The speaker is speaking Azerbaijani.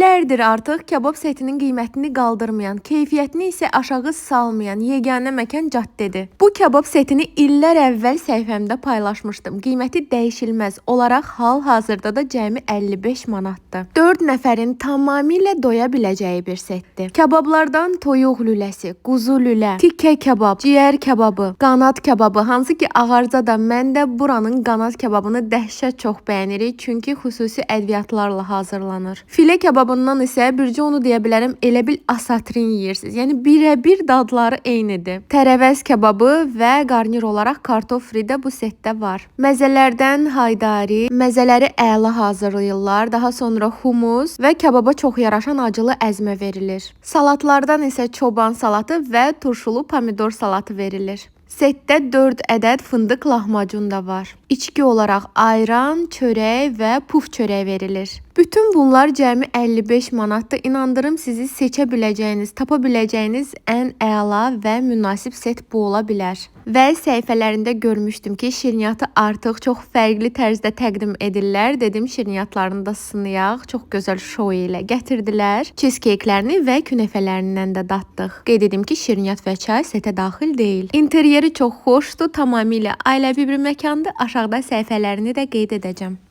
İllərdir artıq kabab setinin qiymətini qaldırmayan, keyfiyyətini isə aşağı salmayan yeganə məkan Caddədir. Bu kabab setini illər əvvəl səhifəmdə paylaşmışdım. Qiyməti dəyişilməz olaraq hal-hazırda da cəmi 55 manatdır. 4 nəfərin tamamilə doya biləcəyi bir setdir. Kabablardan toyuq lüləsi, quzu lülə, tikə kabab, ciyər kababı, qanad kababı, hansı ki ağarca da mən də buranın qanad kababını dəhşət çox bəyənirik, çünki xüsusi ədviyyatlarla hazırlanır. Filə kababından isə bircə onu deyə bilərəm, elə bil asatrin yeyirsiniz. Yəni birə-bir dadları eynidir. Tərəvəz kababı və qarnir olaraq kartof fri də bu setdə var. Məzələrdən haydari, məzələri əla hazırlayırlar. Daha sonra humus və kababa çox yaraşan acılı əzmə verilir. Salatlardan isə çoban salatı və turşulu pomidor salatı verilir. Setdə 4 ədəd fındıq lahmacun da var. İçki olaraq ayran, çörək və puf çörək verilir. Bütün bunlar cəmi 55 manatdır. İnandırım sizi seçə biləcəyiniz, tapa biləcəyiniz ən əla və münasib set bu ola bilər. Və səhifələrində görmüşdüm ki, şirniyyatı artıq çox fərqli tərzdə təqdim edirlər. Dedim şirniyyatlarını da sınayaq. Çox gözəl şou ilə gətirdilər. Cheesecake'lərini və künefələrindən də daddıq. Qeyd edim ki, şirniyyat və çay setə daxil deyil. İnteryeri çox xoşdur, tamamilə ailəvi bir məkandır. Aşağıda səhifələrini də qeyd edəcəm.